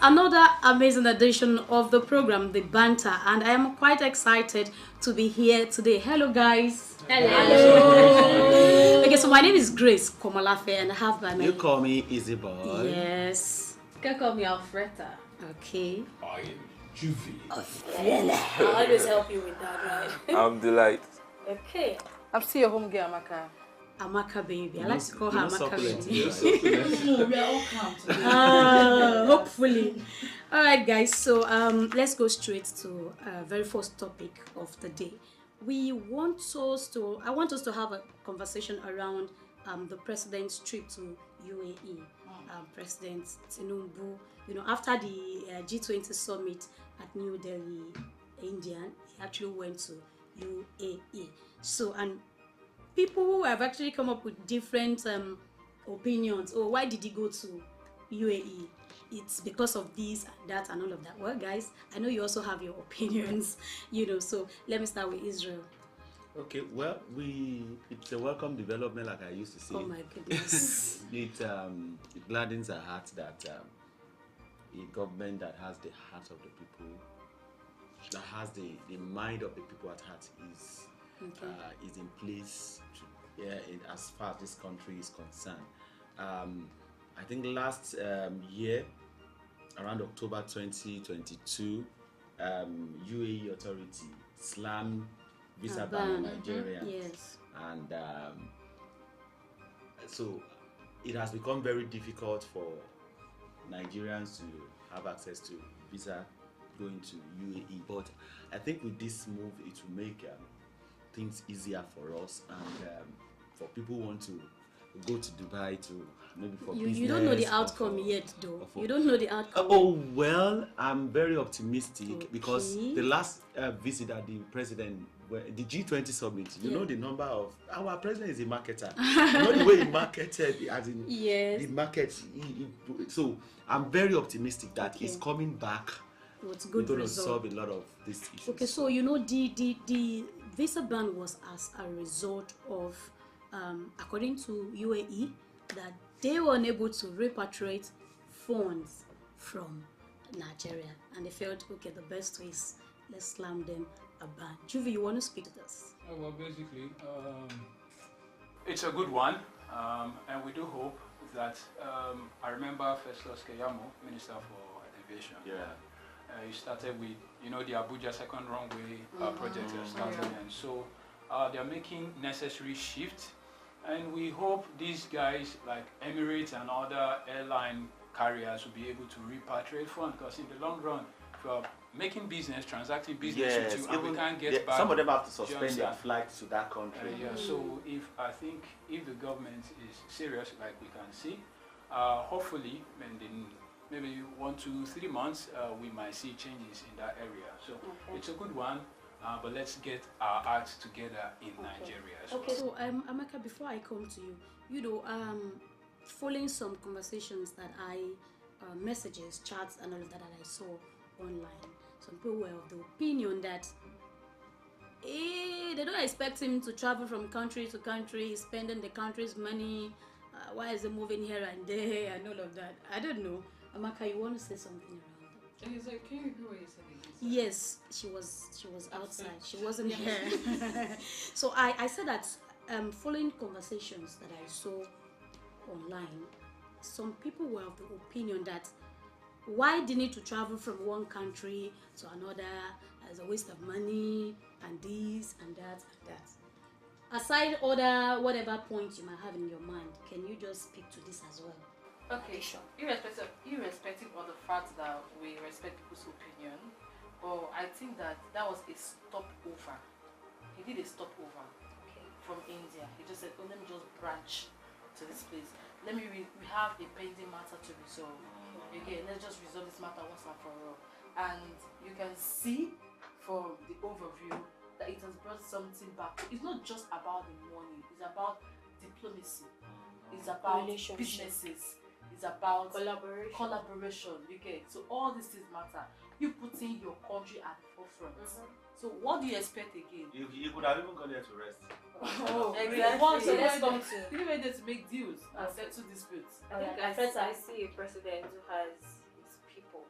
another amazing edition of the program, The Banter, and I am quite excited to be here today. Hello, guys. Hello. Okay, so my name is Grace Komalafe, and I have by me. You call me Easy Boy. Yes. You can call me Alfreda. Okay. I am Juvie. I'll always help you with that, right? I'm Delight. Okay. I'm still your home girl, Amaka. Amaka baby. I like to call her Amaka baby. No, we are all calm today. Hopefully. All right, guys. So let's go straight to very first topic of the day. I want us to have a conversation around the president's trip to UAE. President Tinubu, after the G20 summit at New Delhi, India, he actually went to UAE. So, and people have actually come up with different opinions. Oh, why did he go to UAE? It's because of this and that and all of that. Well, guys, I know you also have your opinions, so let me start with Israel. Okay, well, it's a welcome development, like I used to say. Oh my goodness. It gladdens our heart that a government that has the heart of the people, that has the mind of the people at heart is in place as far as this country is concerned. I think last year, around October 2022, UAE authority slammed visa ban on Nigerians. Yes. And so it has become very difficult for Nigerians to have access to visa going to UAE. But I think with this move, it will make things easier for us and for people who want to go to Dubai to maybe for business. You don't know the outcome yet, though. You don't know the outcome. Oh well, I'm very optimistic because the last visit that the president, the G20 summit, you know the number of our president is a marketer. You know the way he marketed, as in the market. So I'm very optimistic that he's coming back. What's good going to result. solve a lot of these issues. Okay, so the visa ban was as a result of, according to UAE, that they were unable to repatriate funds from Nigeria, and they felt, okay, the best way is let's slam them a ban. Juvie, you want to speak to this? Well, basically, it's a good one, and we do hope that, I remember Festus Keyamo, Minister for Aviation. Yeah. He started with, the Abuja second runway project that started, and so they are making necessary shifts, and we hope these guys like Emirates and other airline carriers will be able to repatriate funds, because in the long run, if you are making business, transacting business with you, and we can't get back. Some of them have to suspend their flights to that country. So if the government is serious, like we can see, hopefully, in maybe 1 to 3 months, we might see changes in that area. So it's a good one, but let's get our acts together in Nigeria as well. Okay, so Amaka, before I come to you, following some conversations that messages, chats, and all of that I saw online, some people were of the opinion that they don't expect him to travel from country to country, spending the country's money. Why is he moving here and there and all of that? I don't know. Amaka, you want to say something around that? And he's like, can you repeat what you said again? Yes, she was outside. She wasn't here. So I said that following conversations that I saw online, some people were of the opinion that why they need to travel from one country to another as a waste of money and this and that and that. Aside other whatever points you might have in your mind, can you just speak to this as well? Okay, sure. Irrespective of the fact that we respect people's opinion, but I think that was a stopover. He did a stopover from India. He just said, let me just branch to this place. We have a pending matter to resolve. Again, let's just resolve this matter once and for all. And you can see from the overview that it has brought something back. It's not just about the money. It's about diplomacy. It's about businesses. It's about collaboration. Okay, so all these things matter. You putting your country at the forefront. So what do you expect again? You could have even gone there to rest. Oh, exactly. So let's come to. You went there to make deals and settle disputes. I see a president who has his people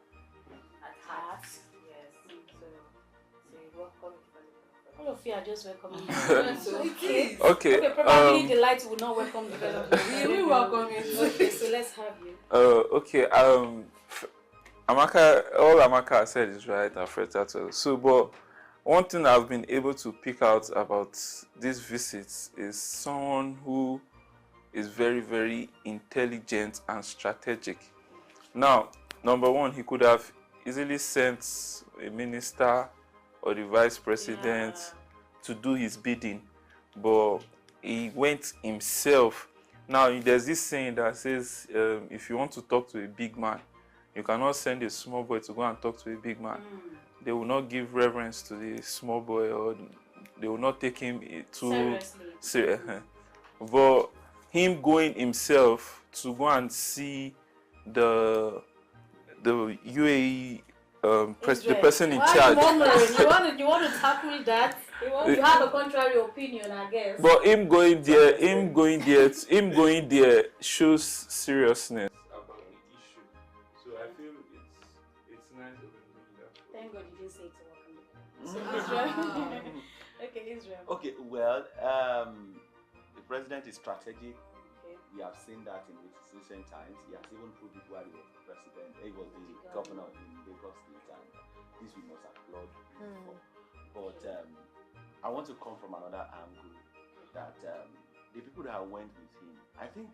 at heart. Yes. So you welcome it. All of you are just welcoming. Okay. Okay. Probably the light will not welcome development. We welcome it. Okay, so let's have you. Okay. All Amaka said is right, Alfred as well. So, but one thing I've been able to pick out about these visits is someone who is very, very intelligent and strategic. Now, number one, he could have easily sent a minister or the vice president to do his bidding, but he went himself. Now, there's this saying that says, if you want to talk to a big man, you cannot send a small boy to go and talk to a big man. They will not give reverence to the small boy, or they will not take him too serious. But him going himself to go and see the UAE the person in charge. You want to tackle that? You have a contrary opinion, I guess. But him going there shows seriousness about the issue. So I feel it's nice of him doing that. Thank God you didn't say it to work. Okay, Israel. Okay, well, the president is strategic. Okay. We have seen that in recent times. He has even proved it while he was the president. He was the governor in Lagos State, and this we must applaud him for. But I want to come from another angle that the people that went with him, I think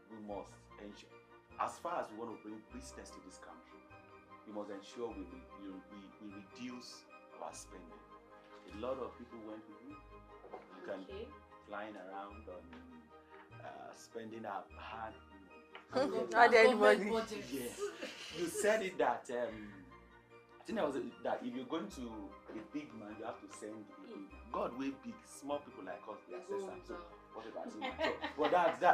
we must ensure, as far as we want to bring business to this country, we must ensure we reduce our spending. A lot of people went with him. You can flying around on spending our hard. Not anybody. Yeah, you said it that I think that if you're going to a big man, you have to send God way big. Small people like us, they access them. So whatever. But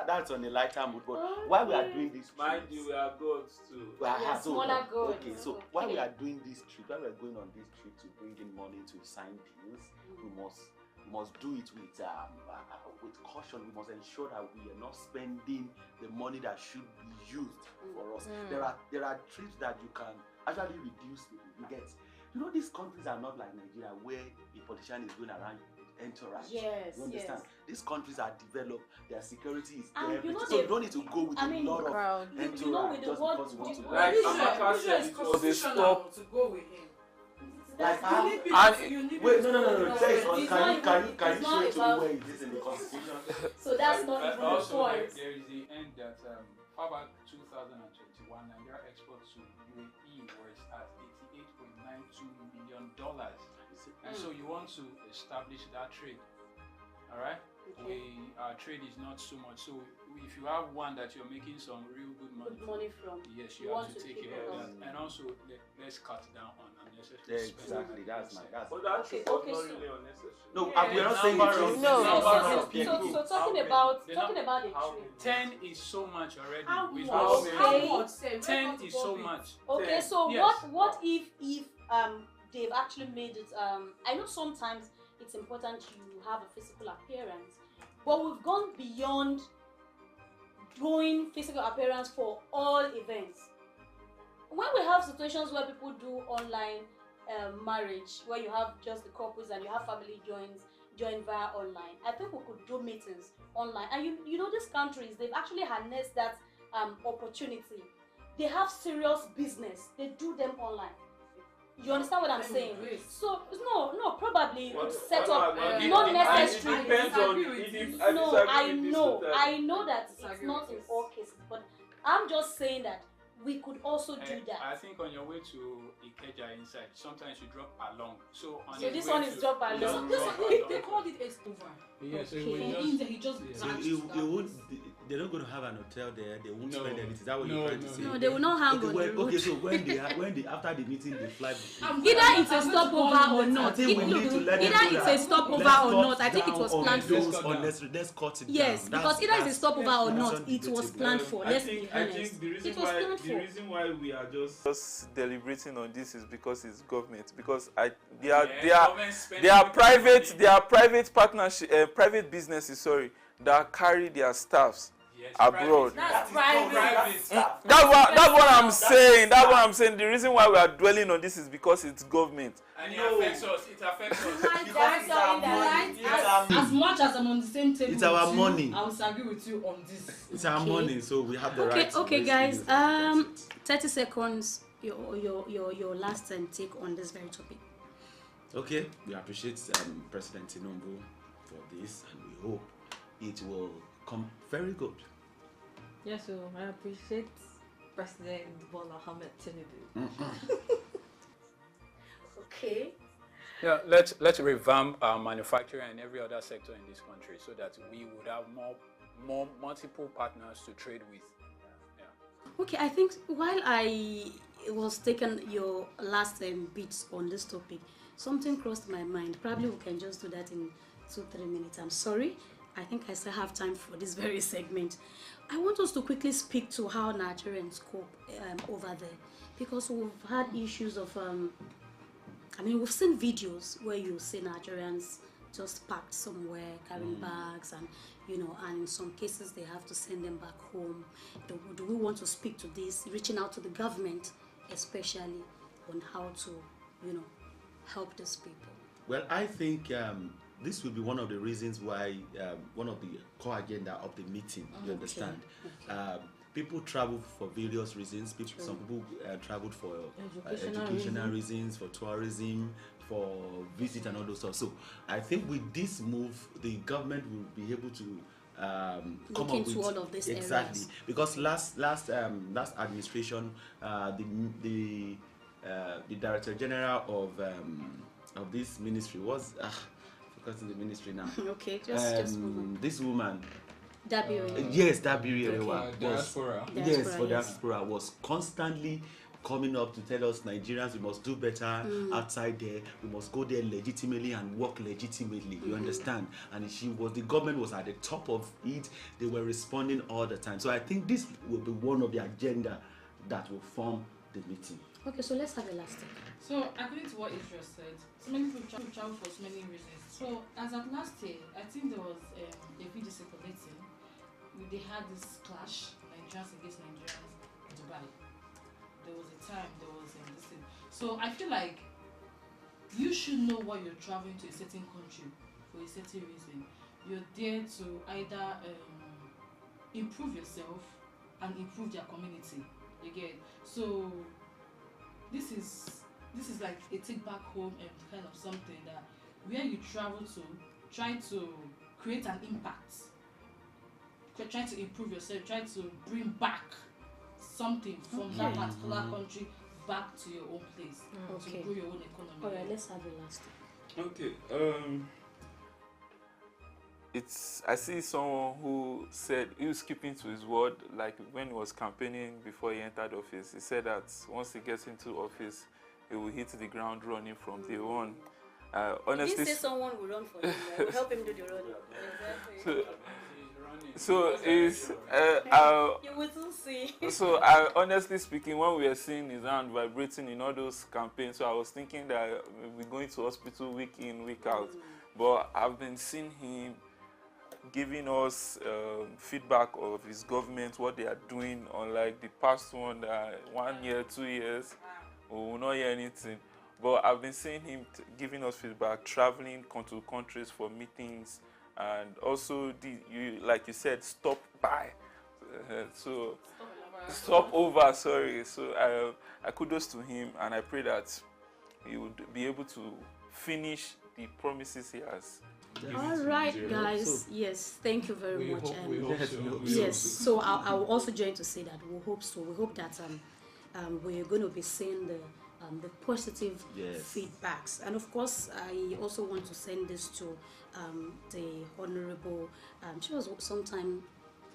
that's on a lighter mood. But why we are doing this? Mind you, we are gods too. Smaller gods. Okay, so why we are doing this trip? Why we are going on this trip to bring in money to sign deals? We must do it with caution. We must ensure that we are not spending the money that should be used for us. There are trips that you can actually reduce. You get, these countries are not like Nigeria where a politician is going around entourage. Yes, you understand? yes. These countries are developed. Their security is And there, so you don't need to go with a lot of entourage with the just word, because you want to. Like Amaka said, it was a stop. to go with him. Like Wait, no. Can you show it to me about- where it is in the constitution? So that's not even the Also, point. there is the end that about 2021, Nigeria exports to UAE was at $88.92 million. And so you want to establish that trade. All right? Our trade is not so much. So if you have one that you're making some real good money From. yes, You you have want to to take keep care it of on. that. And also, let's cut down on unnecessary Exactly. spending. That's But that Okay, trip was okay, not so- really unnecessary. no. Yeah. We are not saying Number it of- is. No. Number of people. So talking How about many? the How trip. 10 is so much already. How With much? how what many? How much? 10 is so much. Okay, so Yes. what if they've actually made it I know sometimes it's important you have a physical appearance, but we've gone beyond doing physical appearance for all events. When we have situations where people do online marriage, where you have just the couples and you have family join via online, I think we could do meetings online. And you know these countries, they've actually harnessed that opportunity. They have serious business, they do them online. You understand what I'm saying? So no, probably set up not necessarily. It depends on No, I know that it's not in all cases, but I'm just saying that we could also do I that. think on your way to Ikeja inside, sometimes you drop along. So this one is drop along. They called it a stover. Yeah, so He just So they're not going to have an hotel there. They won't spend anything. Is that what you're trying to say? No, they will not hang on the road. Okay, so when they after the meeting they fly. Either it's a stopover or not. I think we need to let them Either know it's that. a stopover Let's or cut not. I think it down was on planned those for. unnecessary. Let's cut it Yes, down. because either it's a stopover or not, it was undebatable. planned for. Let's be I honest. think the It was planned for. reason why we are just deliberating on this is because it's government. Because they are private partnership, private businesses. Sorry, that carry their staffs. Yes, abroad. That's private. That's what I'm saying. That's what I'm saying. The reason why we are dwelling on this is because it's government. And it affects us. It affects us. Because it's our money. As much as I'm on the same table It's our with money. you, I will agree with you on this. It's our money, so we have the right. Okay, to guys. use it. 30 seconds. Your last take on this very topic. Okay, we appreciate President Tinubu for this, and we hope it will come very good. Yeah, so I appreciate President Bola Ahmed Tinubu. Okay. Yeah, let's revamp our manufacturing and every other sector in this country so that we would have more multiple partners to trade with. Yeah. Okay, I think while I was taking your last bits on this topic, something crossed my mind. Probably we can just do that in 2-3 minutes. I'm sorry. I think I still have time for this very segment. I want us to quickly speak to how Nigerians cope over there, because we've had issues of we've seen videos where you see Nigerians just packed somewhere, carrying bags, and and in some cases they have to send them back home. Do we want to speak to this, reaching out to the government, especially on how to, help these people? Well, I think this will be one of the reasons why one of the core agenda of the meeting. You understand? Okay. People travel for various reasons. Some people traveled for educational reasons, for tourism, for visit and all those stuff. So I think with this move, the government will be able to come up with all of these exactly areas. Because last administration, the Director General of this ministry was forgotten the ministry now. Okay, just move on. This woman. Dabiri. Yes, Dabiri Erewa Diaspora. Yes, for yes. diaspora was constantly coming up to tell us Nigerians we must do better outside there. We must go there legitimately and work legitimately. You understand? And the government was at the top of it. They were responding all the time. So I think this will be one of the agenda that will form the meeting. Okay, so let's have a last take. So, according to what Israel said, so many people travel for so many reasons. So, as of last year, I think there was a video circulating. They had this clash, Nigerians against Nigerians in Dubai. There was a time, there was this thing. So, I feel like you should know why you're traveling to a certain country for a certain reason. You're there to either improve yourself and improve their community. You get? So, this is like a take back home and kind of something that where you travel to, try to create an impact, try to improve yourself, try to bring back something from that particular country back to your own place to grow your own economy. All right, let's have a last take. Okay. I see someone who said he was keeping to his word, like when he was campaigning before he entered office. He said that once he gets into office, he will hit the ground running from day one. Honestly, He didn't say someone will run for him. We'll help him do the running. Exactly. so is You will soon see. So honestly speaking, when we were seeing his hand vibrating in all those campaigns, so I was thinking that we're going to hospital week in, week out. But I've been seeing him giving us feedback of his government, what they are doing. Unlike the past one, 1 year, 2 years, we will not hear anything. But I've been seeing him giving us feedback, traveling to countries for meetings, and also like you said, stop by. Stop over. Sorry. So I kudos to him, and I pray that he would be able to finish the promises he has. All right, guys. Yes, thank you very much. We hope so. Yes, so I will also join to say that we hope so. We hope that we're going to be seeing the positive feedbacks, and of course, I also want to send this to the honorable. She was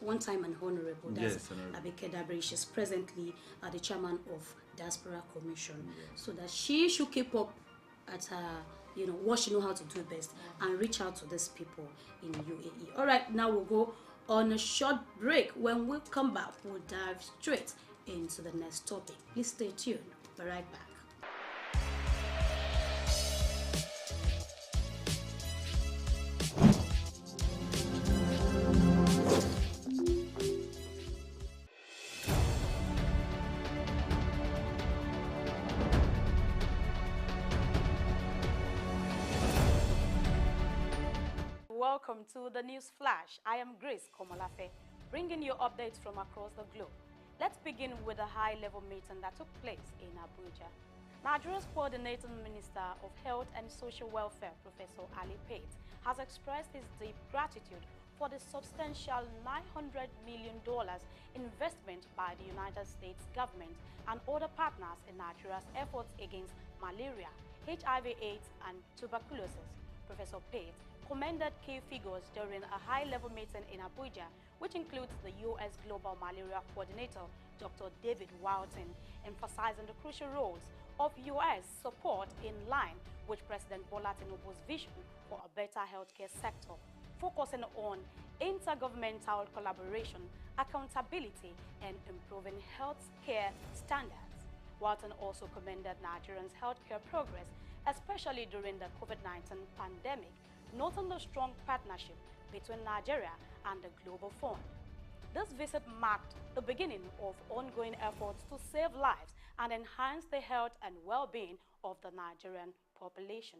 one time an honorable. That's Abike Dabiri. She's presently the chairman of Diaspora Commission, so that she should keep up at her. What she know how to do best and reach out to these people in UAE. All right, now we'll go on a short break. When we come back, we'll dive straight into the next topic. Please stay tuned. Be right back. to the News Flash. I am Grace Komolafe, bringing you updates from across the globe. Let's begin with a high-level meeting that took place in Abuja. Nigeria's Coordinating Minister of Health and Social Welfare, Professor Ali Pate, has expressed his deep gratitude for the substantial $900 million investment by the United States government and other partners in Nigeria's efforts against malaria, HIV/AIDS, and tuberculosis. Professor Pate commended key figures during a high-level meeting in Abuja, which includes the U.S. Global Malaria Coordinator, Dr. David Walton, emphasizing the crucial roles of U.S. support in line with President Bola Tinubu's vision for a better healthcare sector, focusing on intergovernmental collaboration, accountability, and improving healthcare standards. Walton also commended Nigerians' healthcare progress, especially during the COVID-19 pandemic, noting the strong partnership between Nigeria and the Global Fund. This visit marked the beginning of ongoing efforts to save lives and enhance the health and well-being of the Nigerian population.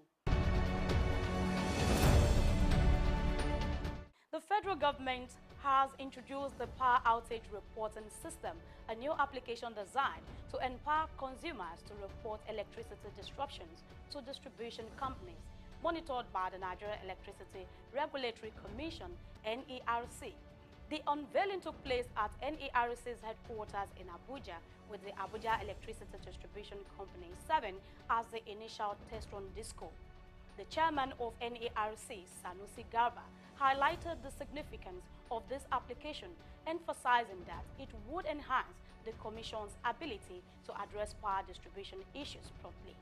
The federal government has introduced the Power Outage Reporting System, a new application designed to empower consumers to report electricity disruptions to distribution companies, monitored by the Nigeria Electricity Regulatory Commission, NERC. The unveiling took place at NERC's headquarters in Abuja, with the Abuja Electricity Distribution Company serving as the initial test run disco. The chairman of NERC, Sanusi Garba, highlighted the significance of this application, emphasizing that it would enhance the Commission's ability to address power distribution issues promptly.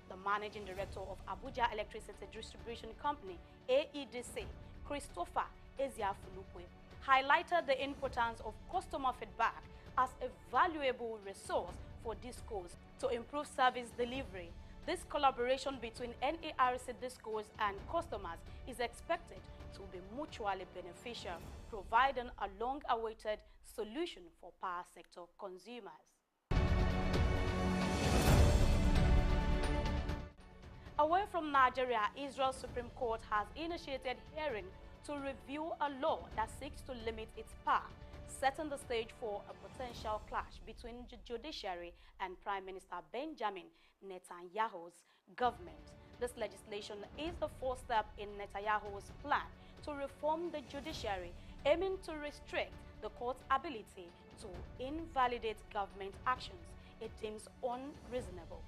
The managing director of Abuja Electricity Distribution Company, AEDC, Christopher Eziafulukwe, highlighted the importance of customer feedback as a valuable resource for DISCOs to improve service delivery. This collaboration between NERC DISCOs and customers is expected to be mutually beneficial, providing a long-awaited solution for power sector consumers. Away from Nigeria, Israel's Supreme Court has initiated hearing to review a law that seeks to limit its power, setting the stage for a potential clash between the judiciary and Prime Minister Benjamin Netanyahu's government. This legislation is the first step in Netanyahu's plan to reform the judiciary, aiming to restrict the court's ability to invalidate government actions it deems unreasonable.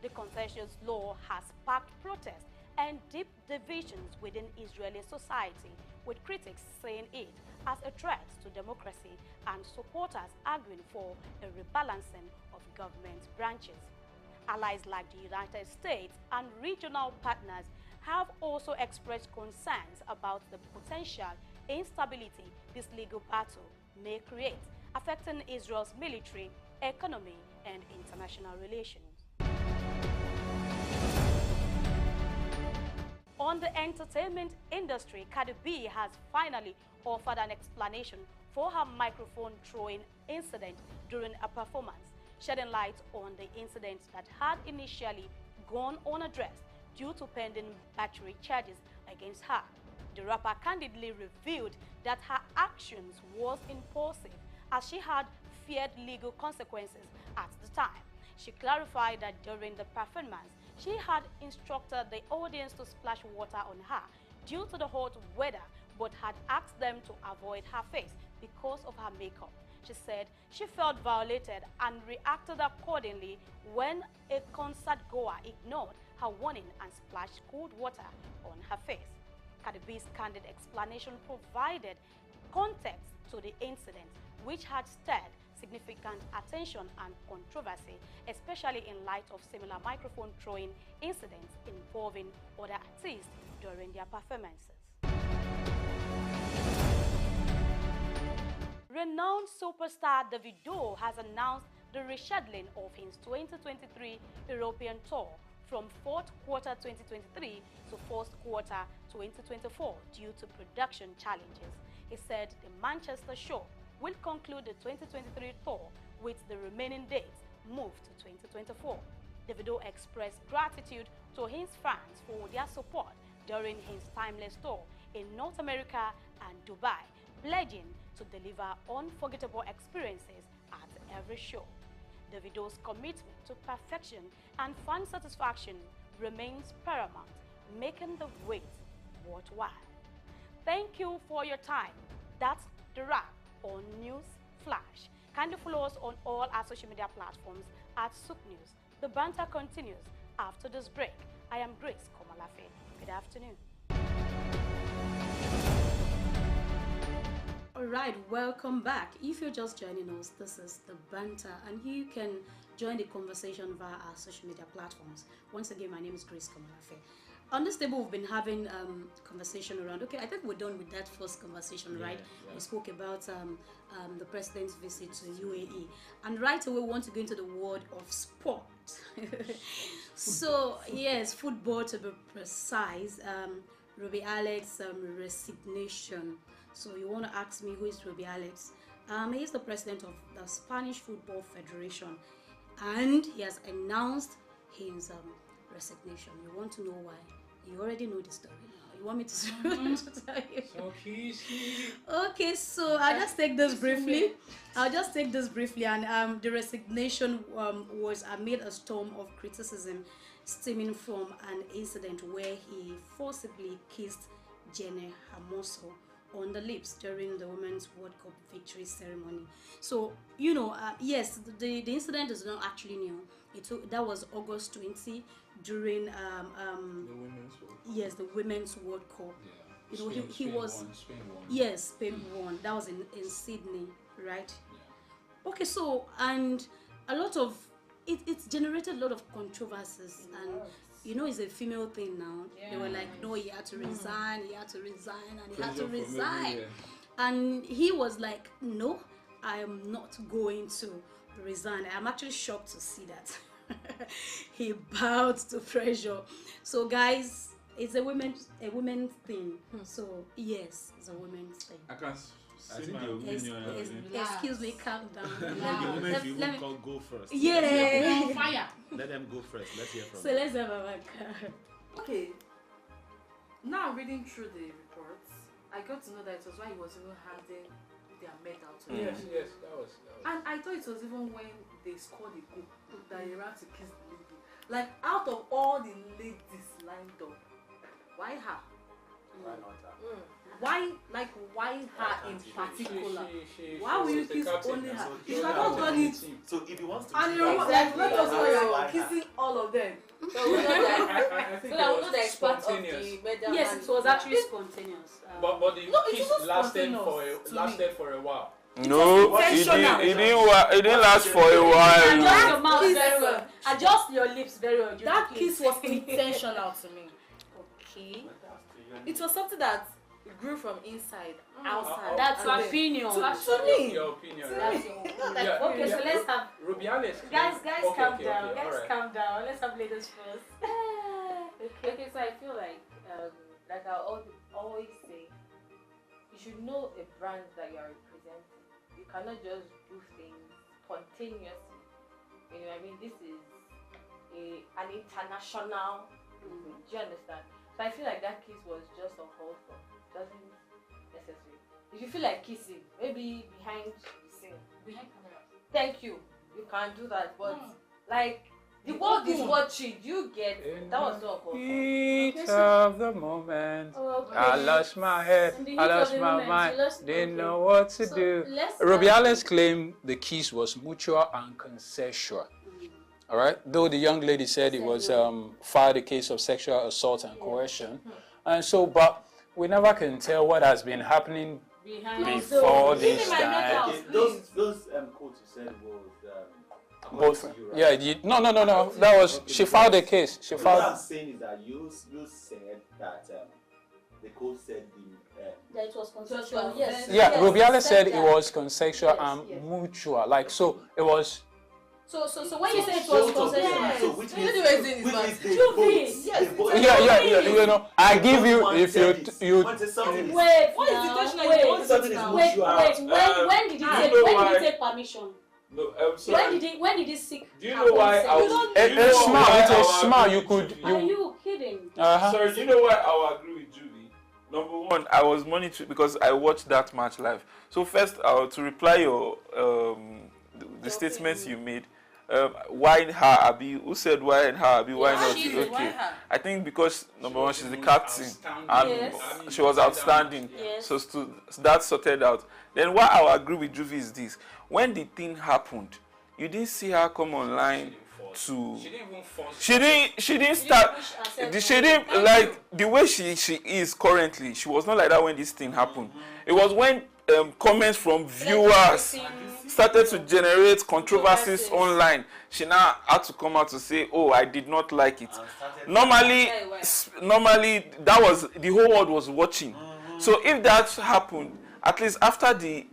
The contentious law has sparked protests and deep divisions within Israeli society, with critics saying it as a threat to democracy and supporters arguing for a rebalancing of government branches. Allies like the United States and regional partners have also expressed concerns about the potential instability this legal battle may create, affecting Israel's military, economy, and international relations. On the entertainment industry, Cardi B has finally offered an explanation for her microphone throwing incident during a performance, shedding light on the incident that had initially gone unaddressed due to pending battery charges against her. The rapper candidly revealed that her actions was impulsive, as she had feared legal consequences at the time. She clarified that during the performance, she had instructed the audience to splash water on her due to the hot weather, but had asked them to avoid her face because of her makeup. She said she felt violated and reacted accordingly when a concert goer ignored her warning and splashed cold water on her face. Cardi B's candid explanation provided context to the incident, which had stirred significant attention and controversy, especially in light of similar microphone throwing incidents involving other artists during their performances. Renowned superstar Davido has announced the rescheduling of his 2023 European tour from fourth quarter 2023 to first quarter 2024 due to production challenges. He said the Manchester show will conclude the 2023 tour, with the remaining dates moved to 2024. Davido expressed gratitude to his fans for their support during his timeless tour, in North America and Dubai, pledging to deliver unforgettable experiences at every show. Davido's commitment to perfection and fan satisfaction remains paramount, making the wait worthwhile. Thank you for your time. That's the wrap on News Flash. Kindly follow us on all our social media platforms at Soup News. The banter continues after this break. I am Grace Komalafe. Good afternoon. All right, welcome back. If you're just joining us, this is The Banter, and you can join the conversation via our social media platforms. Once again, my name is Grace Komalafe. On this table, we've been having conversation around, okay, I think we're done with that first conversation, right? Yeah. We spoke about the president's visit to UAE. And right away, we want to go into the world of sport. So, yes, football to be precise. Ruby Alex resignation. So you want to ask me, who is Ruby Alex? He is the president of the Spanish Football Federation. And he has announced his resignation. You want to know why? You already know the story now. You want me to tell you? So easy. Okay, so I'll just take this briefly. And the resignation was amid a storm of criticism stemming from an incident where he forcibly kissed Jenny Hermoso on the lips during the Women's World Cup victory ceremony. So, yes, the incident is not actually new. That was August 20 during The Women's World Cup. yes, the Women's World Cup. Yeah. Spain won. Yes, Spain won. That was in Sydney, right? Yeah. Okay, so and a lot of it's generated a lot of controversies, and it's a female thing now. Yeah. They were like, no, he had to resign, and he had to Pressure from resign. everywhere. And he was like, no, I am not going to resign. I'm actually shocked to see that. He bowed to pressure. So guys, it's a women's thing. So yes, it's a women's thing. I can I think my the opinion. Relax. Excuse me, calm down. Let the women you Let me- won't go first. Yeah. On fire. Let them go first. Let's hear from So them. let's have a look. Okay. Now reading through the reports, I got to know that it was why he was even handing their medal to them. Yes, that was. And I thought it was even when they scored a goal that he ran to kiss the lady. Like, out of all the ladies lined up, why her? Why not that? Why her in particular? Why Why will you kiss only her? You so cannot that- done it. So if he wants to, And do you know, that, like, let us know you're why her? kissing all of them. So we know that. I think So it that we was know that it's part of spontaneous. the medal. Yes, and- it was actually spontaneous. But the No, it kiss wasn't lasted spontaneous for a while. No, intentional. it didn't last for a while. Adjust your mouth kiss- very well. Adjust your lips very well. That kiss was intentional to me. Okay. It was something that grew from inside, outside. That's and your then- opinion. To me. Your opinion, To right? That's your opinion. Yeah, Okay, so yeah. let's have Ruby Alex. guys Okay, calm okay, down. okay, Guys alright. calm down. Let's have ladies first. Okay, so I feel like I always say, you should know a brand that you are representing. You cannot just do things spontaneously. You know, I mean, this is an international movement. Do you understand? So I feel like that kiss was just uncalled for. Doesn't necessary. If you feel like kissing, maybe behind the scene. Behind camera. Thank you. You can do that, but like the world is watching. You get that was not uncalled for. Heat of the moment. Okay. I lost my head. In the heat I of lost the my moment, mind. you lost- Didn't okay. know what to So do. let's Rubiales claimed the kiss was mutual and consensual. All right. Though the young lady said it was filed a case of sexual assault and coercion, and so, but we never can tell what has been happening behind before Give this me my time. medal. Okay, those quotes you said was Both. according to you, right? Yeah. No. That was she filed a case. She What I'm filed. saying is that you said that the code said That it was consensual. Consensual. Yes. Yeah, Yes, Rubiales said it that. was consensual Yes, and yes. mutual. Like so, it was. So when you say it both was of them. consensual, So which So means anyways, it is which bad. means they Two both- things. they Yes, both- Yeah. You know, I give you One if said it. you. One said something is- wait, What is now, intentional? wait, You want something is wait, mutual. when did he I take? know When why- did he take permission? No, When did he seek? Do you know why consent? I You don't- do you know It's smart. why It's I a will smart. agree You with could. Judy? Are You. you kidding? Uh-huh. Sorry, do you know why I will agree with Julie? Number one, I was monitoring because I watched that match live. So first, to reply your the statements you made. Why her Abi? Who said why her Abi? Why not? she did, why her? I think because number one, she's the most captain, outstanding. and Yes. she was outstanding. Yes. So that sorted out. Then what I will agree with Juvie is this: when the thing happened, you didn't see her come online to. She didn't even force. She didn't start. push herself She didn't like the way she is currently. She was not like that when this thing happened. It was when comments from viewers started to generate controversies online. She now had to come out to say, "Oh, I did not like it." Normally, that was the whole world was watching. So if that happened, at least after the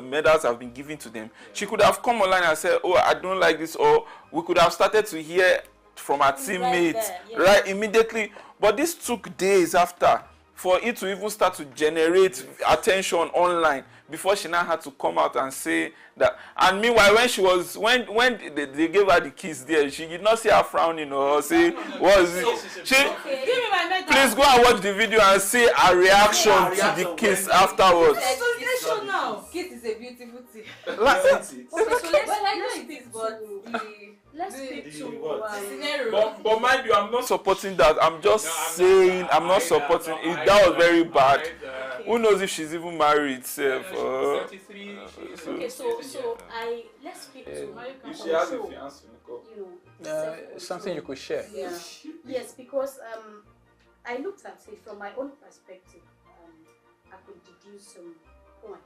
medals have been given to them, she could have come online and said, "Oh, I don't like this," or we could have started to hear from her teammates right immediately. But this took days after for it to even start to generate attention online before she now had to come out and say that. And meanwhile, when they gave her the kiss there, she did not see her frowning or say, "What is it?" She, Give me my medal. please go and watch the video and see her reaction to the kiss afterwards. It's now. Kiss is a beautiful thing. Like, Okay, so let's Well, I know let's it speak is, but to let's speak to Scenario. but mind you, I'm not supporting that. I'm just saying I'm not supporting it. That was very bad. Who knows if she's even married itself? 33. okay, so let's speak to If she has a control, fiance, Nicole. you know, self-control. Something you could share. Yeah. Yes, because I looked at it from my own perspective. I could deduce some point.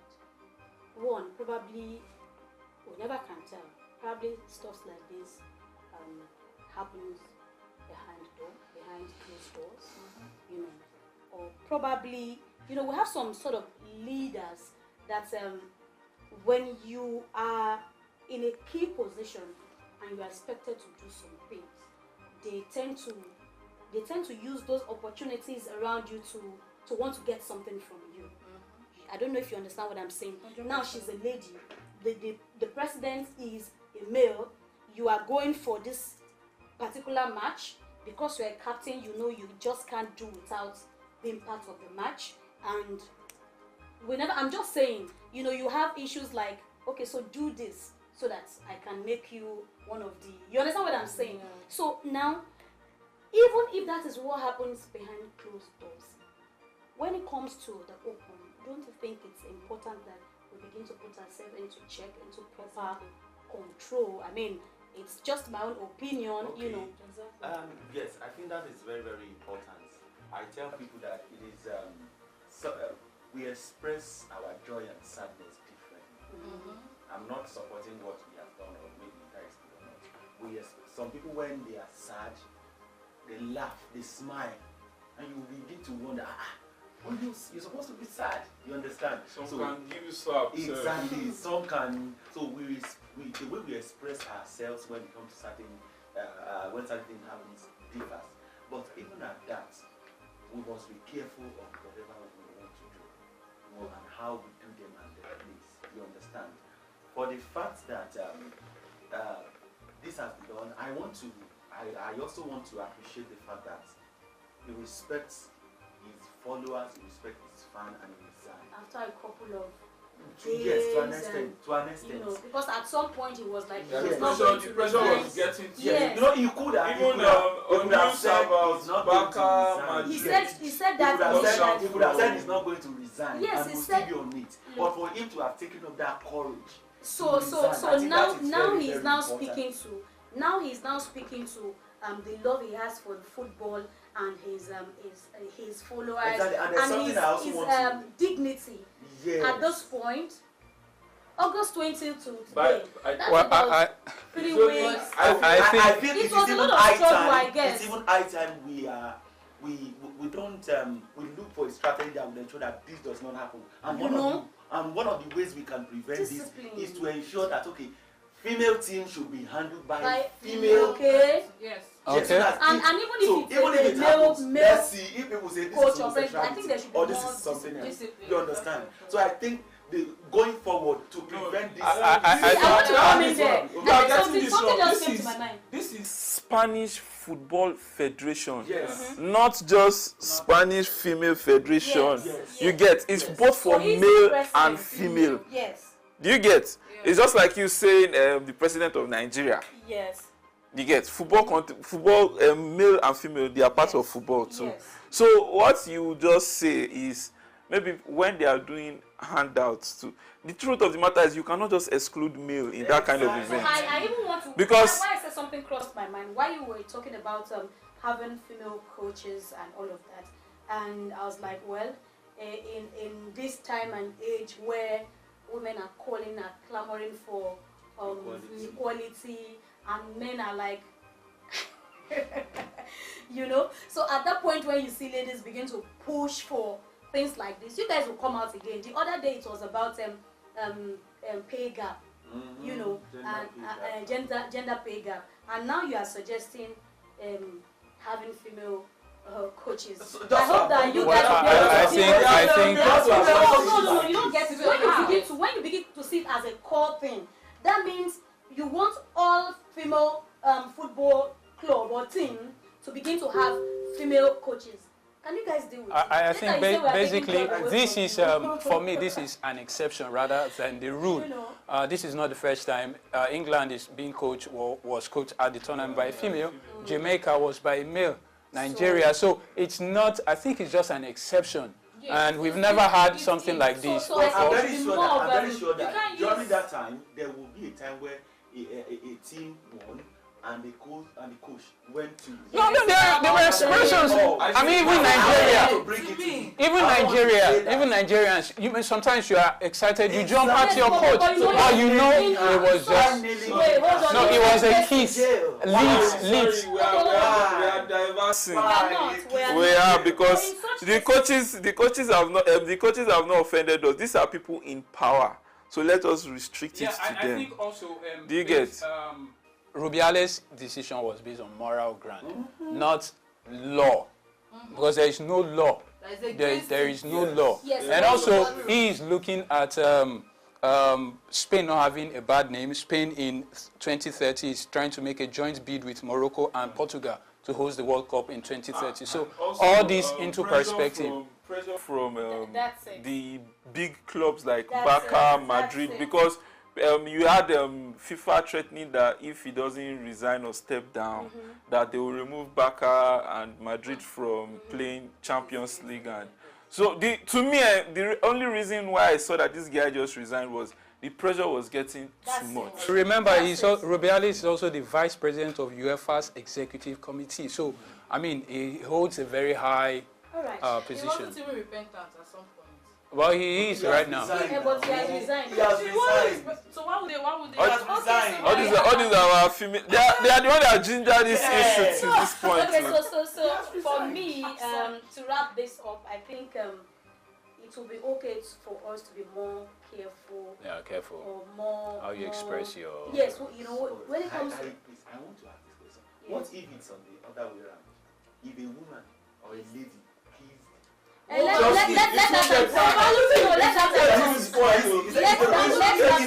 One, probably we never can tell. Probably stuff like this happens behind closed doors. You know, or probably we have some sort of leaders that when you are in a key position and you are expected to do some things, they tend to use those opportunities around you to want to get something from you. I don't know if you understand what I'm saying. Now she's a lady. The president is a male. You are going for this particular match because you're a captain. You just can't do without being part of the match. And I'm just saying, you have issues like, okay, so do this so that I can make you one of the. You understand what I'm saying? Yeah. So now, even if that is what happens behind closed doors, when it comes to the open, don't you think it's important that we begin to put ourselves into check, into proper control? I mean, it's just my own opinion, Okay. Exactly. Yes, I think that is very, very important. I tell people that it is we express our joy and sadness differently. I'm not supporting what we have done, or maybe that is good or not. Some people, when they are sad, they laugh, they smile, and you begin to wonder, you're supposed to be sad. You understand? Some can give you slap. Exactly. Some can. So the way we express ourselves when it comes to certain when certain things happen differs. But even at that, we must be careful of whatever we want to do, and how we do them and their place. You understand? For the fact that this has been done, I also want to appreciate the fact that he respects his followers, he respects his fans, and he resigns. After a couple of yes, to an extent. Because at some point he was like, Yeah, he was the not pressure, going to the pressure resign. was getting to Yes. You could have even news about Baka, He said that he could have said he's not going to resign. Yes, and he will said- still be on it. But for him to have taken up that courage. So I think now that is now very, he's very now important. speaking to the love he has for the football and his followers Exactly. And there's something I also his want to. dignity. Yes. At this point, August 20 to today, But that's Well, about 3 it's weeks. only- I think It it was is a even lot of high struggle, time. I guess. It's even high time we don't we look for a strategy that will ensure that this does not happen. And one of the ways we can prevent Discipline. this is to ensure that female team should be handled by By female. okay. Yes. Okay. And even if so it's even if it male happens, male let's see if people say this coach is or president, I think there should be or this more is something else. discipline. You understand? So I think going forward to prevent this. I want to come in there. We are getting Something this just wrong. came to my mind. This is Spanish football federation. Yes. Not just Spanish female federation. Yes. You get it's both for So he's the male president. and female. Yes. Do you get? It's just like you saying the president of Nigeria. Yes. You get football male and female, they are part of football too. Yes. So what you just say is maybe when they are doing handouts too, the truth of the matter is you cannot just exclude male in that kind of So event. I even want to Because- why I said something crossed my mind. Why you were talking about having female coaches and all of that, and I was like, well, in this time and age where women are clamoring for equality, and men are like, you know. So at that point when you see ladies begin to push for things like this, you guys will come out again. The other day it was about pay gap, you know, and gender pay gap, and now you are suggesting having female coaches. I hope that you guys will be able to I think no, you don't get it. When you begin to see it as a core thing, that means you want all female football club or team to begin to have female coaches. Can you guys deal with it? I Later think you say we are basically taking club away this from is you. for me this is an exception rather than the rule. You know. This is not the first time England is being coached or was coached at the tournament by a female. Jamaica was by a male. Nigeria, so it's not. I think it's just an exception, and we've never had something like this. So I I'm think very it's sure more that, of I'm very sure you that can't during use- that time there will be a time where a team won and the coach went to. No, there were expressions. Oh, I mean, even I Nigeria. have to bring it in. Even I want to say Nigeria, that. even Nigerians, sometimes you are excited, you jump at Exactly. your coach, But you know or you know it it was just, Wait, hold on. no, it was a kiss, Jail. Leeds. We are diversing. We are not. We are because So in such the coaches have not offended us. These are people in power. So let us restrict it to them. also, Do you get? Rubiales' decision was based on moral ground, not law, because there is no law. There is no law. Yes, And yes, also, yes. he is looking at Spain not having a bad name. Spain in 2030 is trying to make a joint bid with Morocco and Portugal to host the World Cup in 2030. So all this into perspective. Pressure from That's it. the big clubs like That's Barca, it, that's Madrid, it. because you had FIFA threatening that if he doesn't resign or step down, that they will remove Barca and Madrid from playing Champions League. And so, to me, the only reason why I saw that this guy just resigned was the pressure was getting too much. Remember, That's it. Rubiales is also the vice president of UEFA's executive committee. So, I mean, he holds a very high All right. He position. wasn't even repentant at some point. Well, he is right now. Yeah, but he has resigned. He has He was- resigned. So why would they? He has resigned. All these are our female. They are the one that ginger this issue to this point. Okay, too. so for me, to wrap this up, I think it will be okay for us to be more careful Yeah, careful. or more. How you more- express your. Yes, you know, when it comes to. Please, I want to ask this question. What if it's on the other way around? If a woman or a lady please. Let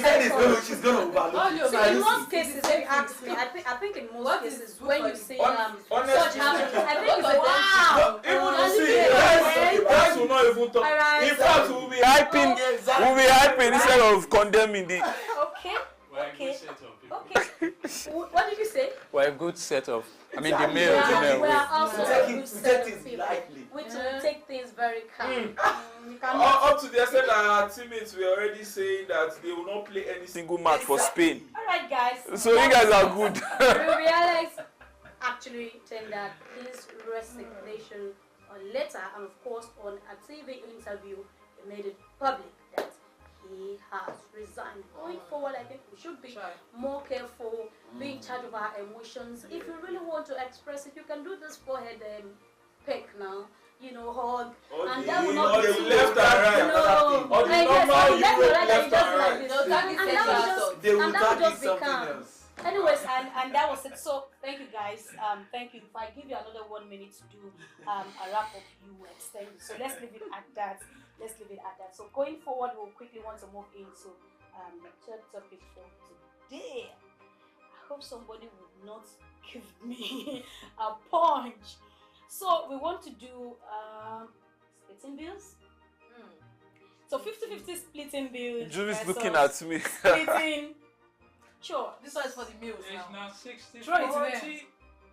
that come. She's gonna overlook. So in most cases, if you ask me, I think in most cases when you say such happens, I think it's wow. Guys will not even talk. Alright. In fact, we'll be hyping instead of condemning the. Okay. Okay. What did you say? We're a good set of. I mean, the Exactly. male. We are also Take a it- good set take of it people, lightly. which will take things very calm. You cannot. Up to the extent that our teammates were already saying that they will not play any single match for Spain. All right, guys. So you guys are good. Rubiales actually tendered his resignation letter, and of course, on a TV interview, he made it public that he has resigned. Going forward, I think we should be more careful, be in charge of our emotions. If you really want to express it, you can do this forehead peck now. You know, hug, and that will not be left and right. No, Or the I guess normal left and right, and left just and like right. this. They'll target And that sexual will assault. They will and that will target just be something calm. else. Anyways, and that was it. So thank you guys. Thank you. If I give you another 1 minute to do a wrap up, you will extend it. So let's leave it at that. So going forward, we'll quickly want to move into the third topic for today. I hope somebody would not give me a punch. So we want to do splitting bills. So 50-50 splitting bills. Juli's versus looking at me. Splitting. Sure. This one is for the meals It's now. not 60 Try it 40.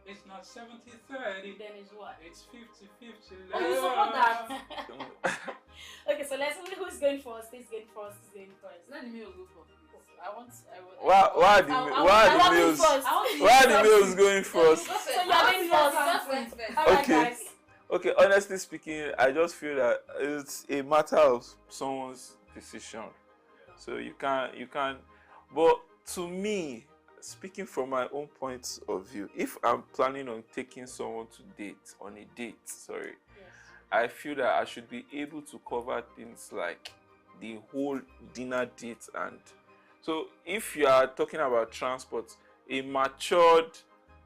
It's not 70-30. Then is what? It's 50-50. Oh, you support that? Okay, so let's see who's going first. Who's going first? Who's going first? Let the meals go for I want. Why are the meals? Why are the meals going first? So you're going first. Alright, Okay. guys. Okay, honestly speaking, I just feel that it's a matter of someone's decision. So you can't. But to me, speaking from my own point of view, if I'm planning on taking someone on a date, I feel that I should be able to cover things like the whole dinner date. And so if you are talking about transport, a matured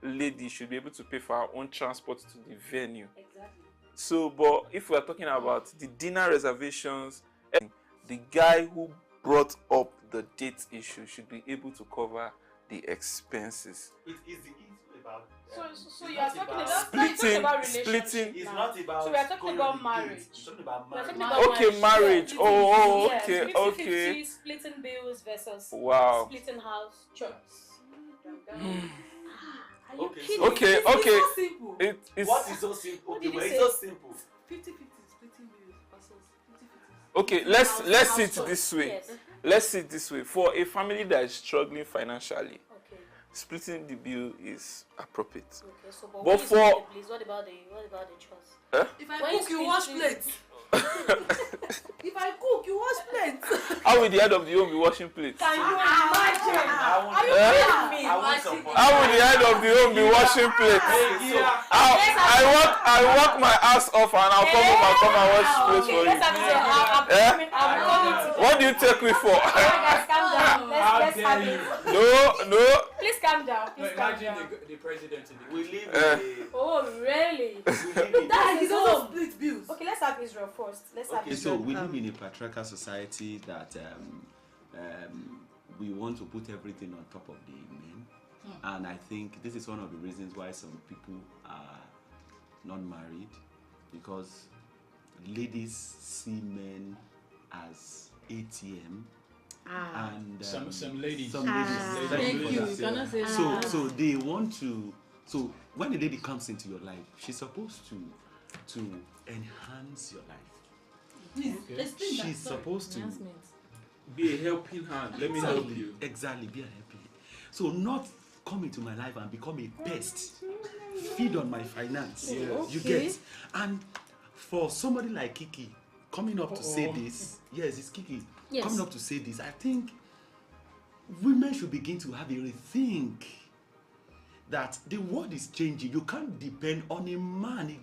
lady should be able to pay for her own transport to the venue. Exactly. So, but if we are talking about the dinner reservations, the guy who brought up the date issue should be able to cover the expenses. It's about. So you are talking about Splitting. It's not about. So we are talking going about on marriage. dates. It's talking about We are marriage. talking about Okay, marriage. Oh, Yes, okay, 50-50 okay. splitting bills versus Wow. splitting house chores. Are you Okay, kidding? so- Okay, It's okay. so simple. It's What is so simple? What did you It's say? so simple. 50-50 splitting bills versus 50-50. okay. Let's see it House this chores. way. Yes. Let's see it this way. For a family that is struggling financially, Okay. splitting the bill is appropriate. Okay. So, But when you for- split the bills, what about the chores? If I When you cook, you split wash bills- plates. If I cook, you wash plates. How will the head of the home be washing plates? Can you I imagine? want- Are you Eh? kidding me? I want some. How will the head of the home be washing plates? I work my ass off and I'll come home and come and wash plates Okay, for let's you. have it. I'm coming to. What do you take me for? Alright, guys, calm down. Let's have it. No. Please calm down. No, Please calm imagine down. the president in the We kitchen. live in Oh, really? That is home. also split bills. Okay, let's have Israel first. Let's have Okay, Israel. so we live in a patriarchal society that we want to put everything on top of the men, and I think this is one of the reasons why some people are not married, because ladies see men as ATM, and Some ladies. some ladies, Thank you. ladies, You cannot say so they want to. So when a lady comes into your life, she's supposed to enhance your life. Please, explain that. She's Sorry. supposed to Be a helping hand. Let me help you. exactly be a happy. So not come into my life and become a pest, feed on my finance. Yes. You get. And for somebody like Kiki coming up to say this, yes, it's Kiki Yes. coming up to say this. I think women should begin to have a rethink that the world is changing. You can't depend on a man.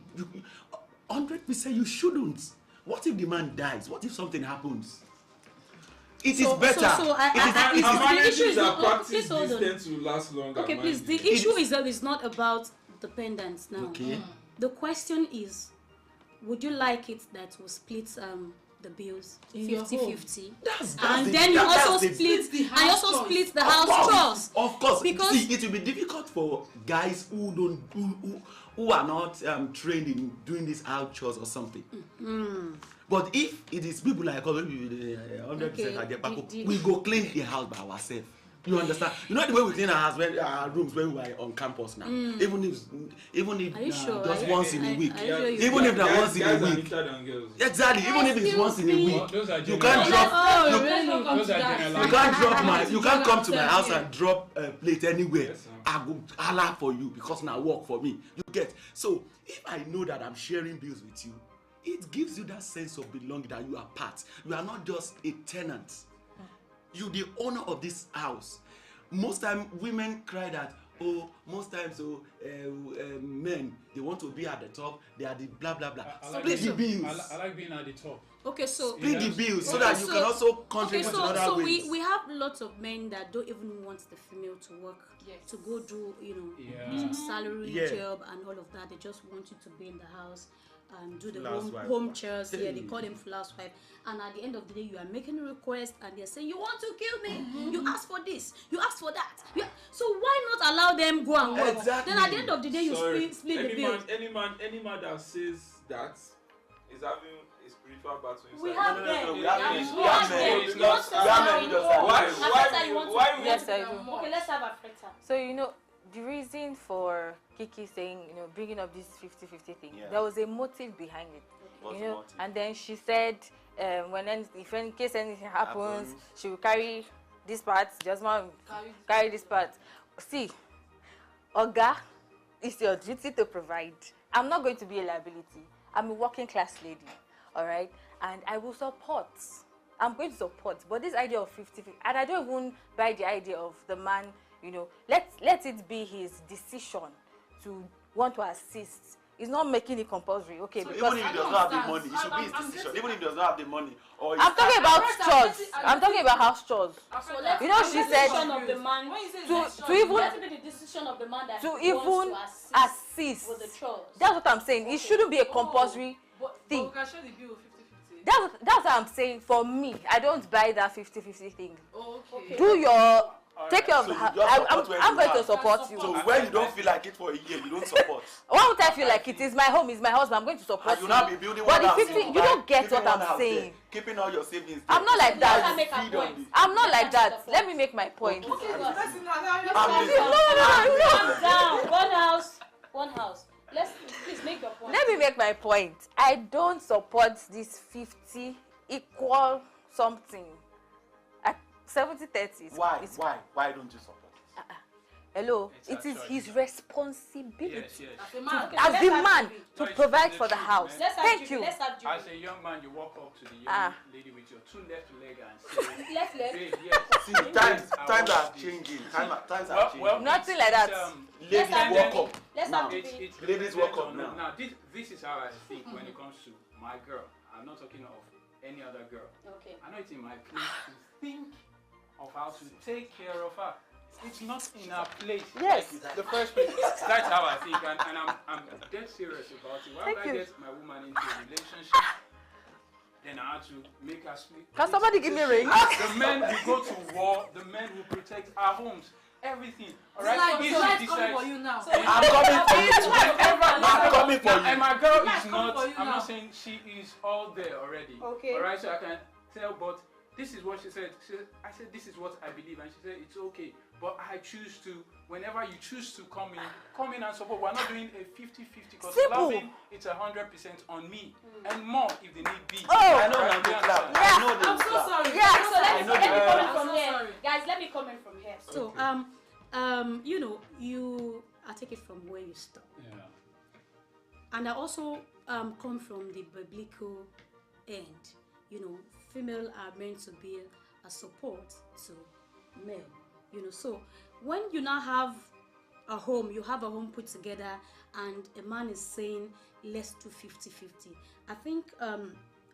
100% you shouldn't. What if the man dies? What if something happens? It is better. The issue is not. Please hold on. to last longer. Okay, please. The issue is not about dependence now. Okay. The question is, would you like it that we split the bills In your 50-50? That's And the- then you that's also the- split the and you house also chores. split the Of house course, chores. Of course. Because- See, it will be difficult for guys who are not trained in doing these house chores or something. But if it is people like us, 100% Okay, we go clean the house by ourselves. You understand? You know the way we clean our house, our rooms when we are on campus now. Even if Are you sure? just once in a week. Are you sure you- Even if that once in a week. Exactly. Even if it's once in a Excuse week. Oh, those are You general- can't drop. Oh, you, really? Those are general- you can't drop you can't come to my house and drop a plate anywhere. Yes, sir. I go holla for you because now work for me. You get. So if I know that I'm sharing bills with you, it gives you that sense of belonging that you are part. You are not just a tenant. You the owner of this house. Most time women cry that men they want to be at the top. They are the blah blah blah. I like Split the being- bills. I like being at the top. Okay, so Split the Yes. bills so Okay, that you so- can also okay, contribute in so other ways. we have lots of men that don't even want the female to work, Yes. to go do Yeah. salary Yeah. job and all of that. They just want you to be in the house. do the Full housewife. home chores. Yeah, they call them full housewife. And at the end of the day, you are making a request and they're saying, you want to kill me? You ask for this, you ask for that. So why not allow them go and work? Exactly. Then at the end of the day, you Sorry, split the bill. any man that says that is having a spiritual battle inside. We have them. we have men. We have them. It's You not- want to we have say men who no. does that. Afreta, you want to- why you want Yes, to I be do. more. Okay, let's have Afreta. So, the reason for Kiki saying, bringing up this 50-50 thing, Yeah. there was a motive behind it. What's you the know, motive? and then she said, if in case anything happens, she will carry this part, just want carry this part. See, Oga, it's your duty to provide. I'm not going to be a liability. I'm a working class lady, all right? And I will support. I'm going to support. But this idea of 50-50, and I don't even buy the idea of the man, let it be his decision to want to assist. He's not making it compulsory, okay? So Because even if he does not have the money, it should be his decision. Even if he does not have the money, or I'm talking about chores. getting- I'm talking about house chores. So let You know, she the said- decision of the man When you say To decision, even let it be the decision of the man that to he even wants to assist. with the chores. That's what I'm saying. It shouldn't be a compulsory but thing. we can share the bill 50-50. That's what I'm saying. For me, I don't buy that 50-50 thing. Oh, okay. Do your take care of So the you house. just support when I'm you going to have. support you. So when you don't feel like it for a year, you don't support. Why would I feel like it is my home, is my husband? I'm going to support And you. you now be building But one the house. 50, you don't get keeping what one I'm house there, saying. keeping all your savings. I'm not like Let that. her make her Feed on point. the- I'm not like that. That's the Let me make my point. Okay, go on. Listen, now, I'm Calm listening. down. Calm down. One house. Let's please make your point. Let me make my point. I don't support this 50 equal something. At 70-30. Why? It's- Why don't you support it? Hello, It's it a is choice. his responsibility Yes, yes. As a man, Okay, as let's the have man Judy. to No, it's provide the for the truth, house. man. Let's have Thank Judy. you. Let's have As Judy. a young man, you walk up to the young Ah. lady with your two left leg and say, Left leg. babe, yes. See, times I times want are this." changing. Times are Well, changing. Nothing like that. Ladies Let's have walk Judy. up. Let's now. have Judy. It's Ladies dependent walk up on- now. Now, this is how I think when it comes to my girl. I'm not talking of any other girl. Okay. I know it's in my place to think of how to take care of her. It's not in our place. Yes. The first place. That's how I think, and I'm dead serious about it. Why Thank would you. I get my woman into a relationship? Then I had to make her sleep. Can somebody give me a ring? The men will go to war. The men will protect our homes. Everything. All right. like, If so she life coming decides- for you now. I'm coming for you. I'm coming for and you. my girl Yeah, is come not. for you I'm now. not saying she is all there already. Okay. All right. So I can tell, but this is what she said. I said this is what I believe, and she said it's okay. But I choose to. Whenever you choose to come in and support. We're not doing a 50-50 because Simple. loving it's 100% on me and more if the need be. Oh. I know Right? them You go clap. understand? I know them I'm go so clap. sorry. Yeah. So let me I know come in that. from I'm so here, sorry. guys. Let me come in from here. So Okay. I take it from where you stop, Yeah. and I also come from the biblical end. Female are meant to be a support to male. So when you now have a home, you have a home put together, and a man is saying let's do 50-50. I think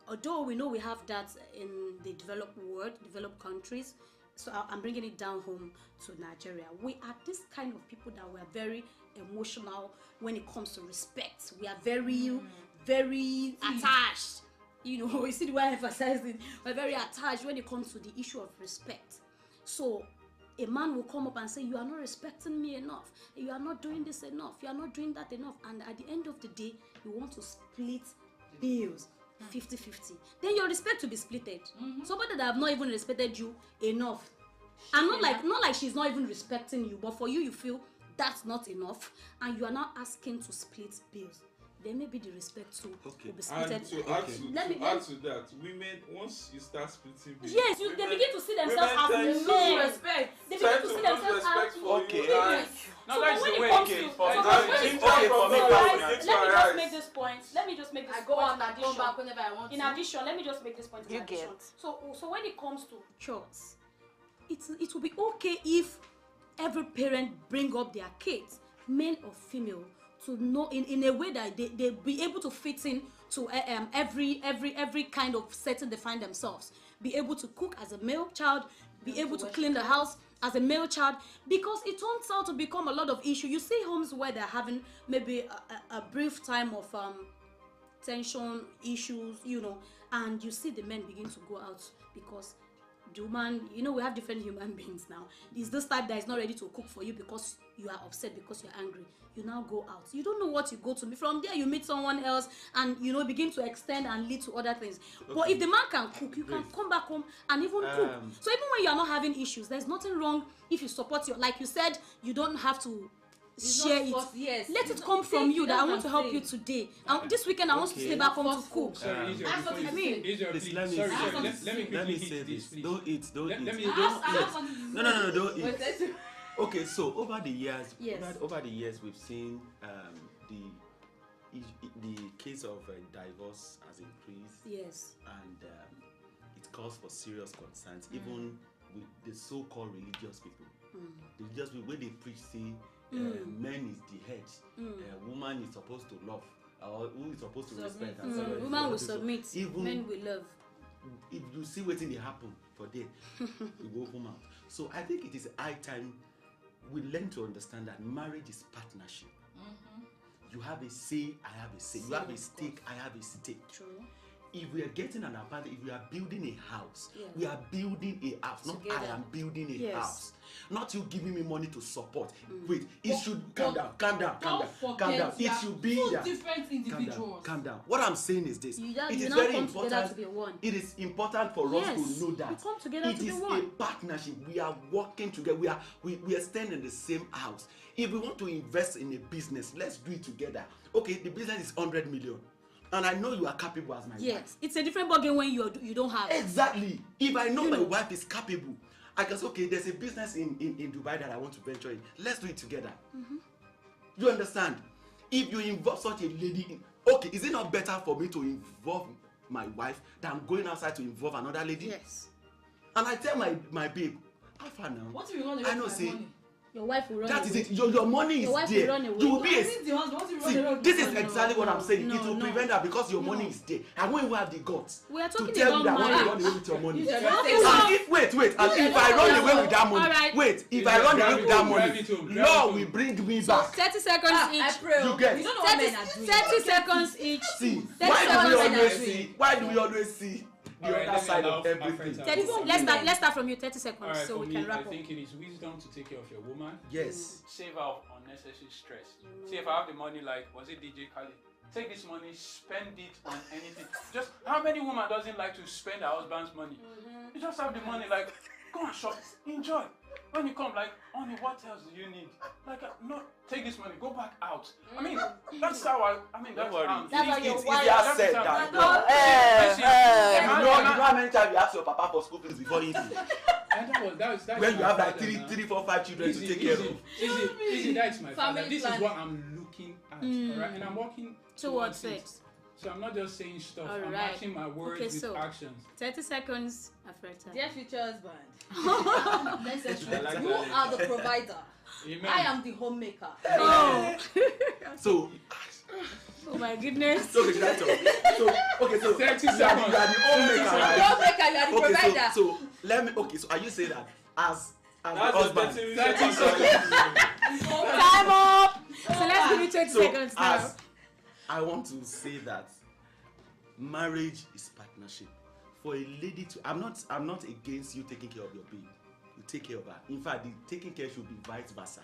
although we know we have that in the developed world, developed countries, so I'm bringing it down home to Nigeria. We are this kind of people that we are very emotional when it comes to respect. We are very, very attached. You see the way I emphasize it. We're very attached when it comes to the issue of respect. So a man will come up and say, you are not respecting me enough, you are not doing this enough, you are not doing that enough, and at the end of the day you want to split bills 50-50. Then your respect will be splitted. Somebody that have not even respected you enough, and not like she's not even respecting you, but for you feel that's not enough, and you are now asking to split bills. Then maybe the respect too will be And splitted. to add to that, women, once you start splitting bills, Yes, they begin to see themselves as tend Lose men. respect. They begin tend to to see lose themselves respect as for Okay. you. And No, So that's when the it way. comes Okay, to for let me, me okay, just for me, make this point. Let me just make this I go point out and come back whenever I want in to. addition, let me just make this point in You addition. get. So when it comes to chores, it will be okay if every parent bring up their kids, male or female, to know in a way that they be able to fit in to every kind of setting they find themselves. Be able to cook as a male child, be able to clean the house as a male child, because it turns out to become a lot of issue. You see homes where they're having maybe a brief time of tension, issues, and you see the men begin to go out because the woman, we have different human beings now. Is this type that is not ready to cook for you because you are upset, because you're angry. You now go out. You don't know what you go to. From there, you meet someone else and, begin to extend and lead to other things. Okay. But if the man can cook, you can come back home and even cook. So even when you are not having issues, there's nothing wrong if you support like you said, you don't have to share it. Yes. Let it come from you that I want to help you today. And this weekend I want to stay back home to cook. Sorry, That's what I mean. Let me say this. Don't eat. No, don't eat. Okay, so over the years, we've seen the case of divorce has increased. Yes. And it calls for serious concerns, even with the so-called religious people. The religious people, when they preach, say man is the head, woman is supposed to love, or who is supposed to respect. Woman will submit, men will love. If you see what they happen for there, you go home out. So I think it is high time we learn to understand that marriage is partnership. You have a say, I have a say. You have a stake, I have a stake. True. If we are getting an apartment, if we are building a house, we are building a house. Together. Not I am building a house. Not you giving me money to support. Wait, it should calm down. It should be different individuals. Calm down. What I'm saying is this. It is very important. To be one. It is important for us to know that we come together it is a partnership. We are working together. We are staying in the same house. If we want to invest in a business, let's do it together. Okay, the business is 100 million. And I know you are capable as my wife. Yes, it's a different ballgame when you don't have. Exactly. If I know my wife is capable, I can say, okay, there's a business in Dubai that I want to venture in. Let's do it together. You understand? If you involve such a lady in, okay, is it not better for me to involve my wife than going outside to involve another lady? Yes. And I tell my babe, how far now? What if you want to I know, say, money? Your wife will run that away. is it. Your money is there. You will be a. See, this is exactly what I'm saying. It will prevent that because your money is there. I won't even have the guts We are to talking tell you that I about want to run away with your money. Okay, And if I run away with that money, if I run away with that money, law will bring me back. 30 seconds each. You get. You don't know what men are doing. 30 seconds each. See, 30 why do we always see the other side of everything? Let's start from you. 30 seconds, Alright, so for we me, can wrap I up. think it is wisdom to take care of your woman. Yes. Save her of unnecessary stress. See, if I have the money, like, was it DJ Khaled? Take this money, spend it on anything. Just, how many women doesn't like to spend her husband's money? You just have the money, like, go and shop, enjoy. When you come, like, honey, what else do you need? Like, no, take this money, go back out. I mean, that's how that's how That's how your It's wife easier said than done. You know how many times you ask your papa for school fees before eating? That's When you have like 3, 4, 5 children to take care of. Easy, that's my Family father. This is what I'm looking at, alright? And I'm working Towards it. So I'm not just saying stuff, I'm Alright. matching my words with actions. 30 seconds, Afreta. Dear future husband, Necessary. you are the provider. Amen. I am the homemaker. Oh. So, Oh my goodness. okay, that's all. So 30 you are the seconds. homemaker, The right? homemaker, you are the provider. So let me. Okay, so are you saying that as the husband? 30 seconds. Time up. So let's give you 20 So seconds now. as I want to say that marriage is partnership. For a lady to, I'm not against you taking care of your babe. You take care of her. In fact, the taking care should be vice versa.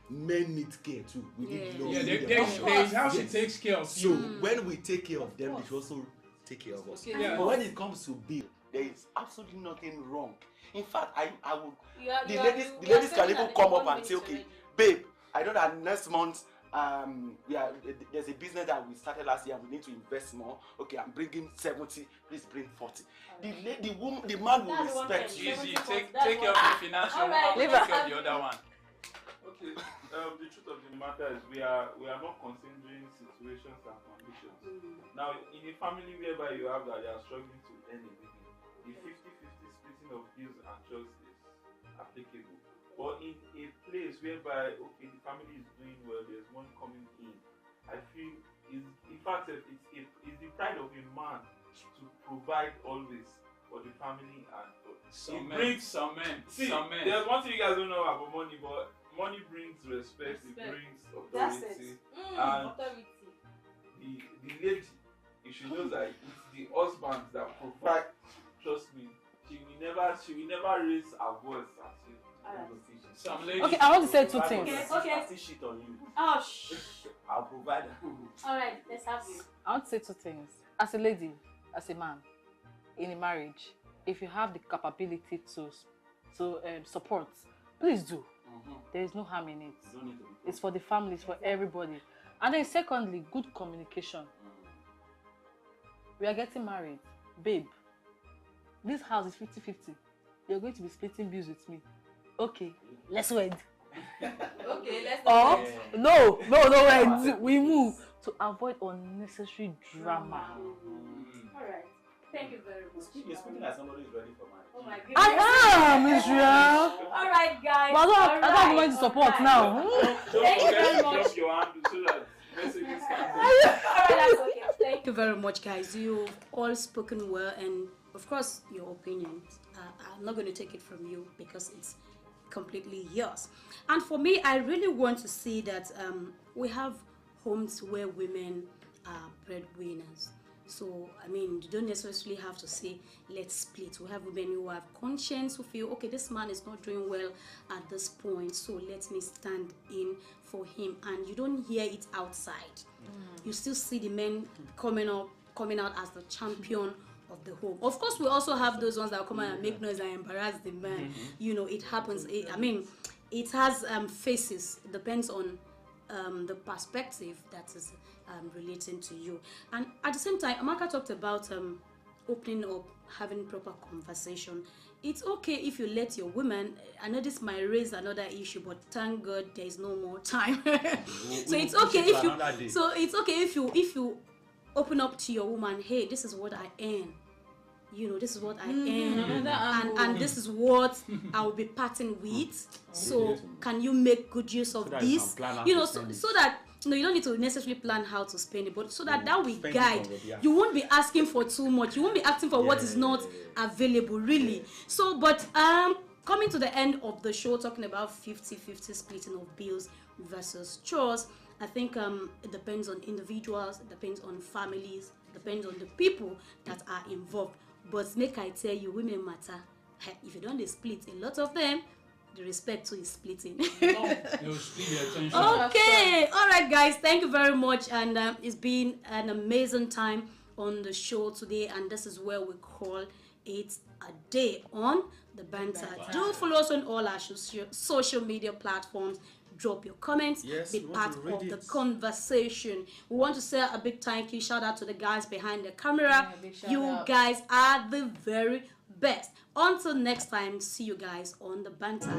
Men need care too. We need love. Yeah, we need there's affection. how she takes care of So you. when we take care of them, they should also take care of us. Yeah. But when it comes to bill, there is absolutely nothing wrong. In fact, I would. The ladies can even come up and say, okay, babe, I know that next month there's a business that we started last year and we need to invest more. Okay, I'm bringing 70, please bring 40. The man will respect you. Easy, take care of the financial one, take care of the other one. Okay, the truth of the matter is we are not considering situations and conditions. Now, in a family whereby you have that you are struggling to earn a living, the 50-50 splitting of bills and chores is applicable. But in a place whereby, okay, the family is doing well, there's money coming in, I feel in fact it's the pride of a man to provide always for the family and for Some men. There's one thing you guys don't know about money, but money brings respect. It brings authority. And Authority. the lady if she knows that it's the husband that provide, trust me, she will never raise her voice at you. Some ladies. Okay, I want to say two things. Okay. I still shit on you. Oh, shh. I'll provide. All right, let's have you. I want to say two things. As a lady, as a man, in a marriage, if you have the capability to support, please do. There is no harm in it. You don't need to be It's for the family, it's for everybody. And then secondly, good communication. We are getting married. Babe, this house is 50-50. You're going to be splitting bills with me. Okay, let's wed. Okay, let's Or, no, wed. We move to avoid unnecessary drama. All right. Thank you very much. You're speaking like somebody who's ready for marriage. Oh my goodness. I am, Israel. All right, guys. But I don't want to support now. Thank you very much. Drop your hand so that messages can go. All right, that's okay. Thank you very much, guys. You've all spoken well, and of course, your opinions. I'm not going to take it from you because it's completely yours. And for me, I really want to see that we have homes where women are breadwinners. So, I mean, you don't necessarily have to say, let's split. We have women who have conscience, who feel, okay, this man is not doing well at this point, so let me stand in for him. And you don't hear it outside. You still see the men coming out as the champion of the home. Of course, we also have those ones that come out and make noise and embarrass the man. You know, it happens. It has faces. It depends on the perspective that is relating to you. And at the same time, Amaka talked about opening up, having proper conversation. It's okay if you let your woman. I know this might raise another issue, but thank God there is no more time. So it's okay if you. So it's okay if you open up to your woman. Hey, this is what I earn. You know, this is what I earn, and this is what I'll be parting with. So can you make good use of this? You know, so that you don't need to necessarily plan how to spend it, but so that will guide. You won't be asking for too much. You won't be asking for what is not available, really. So, but coming to the end of the show, talking about 50-50 splitting of bills versus chores, I think it depends on individuals, it depends on families, it depends on the people that are involved. But make I tell you, women matter. If you don't split, a lot of them, the respect to is splitting. They'll split their attention. Okay, all right, guys. Thank you very much, and it's been an amazing time on the show today. And this is where we call it a day on the Banter. Do follow us on all our social media platforms. Drop your comments, be part of the conversation. We want to say a big thank you, shout out to the guys behind the camera. You guys are the very best. Until next time, see you guys on the Banter.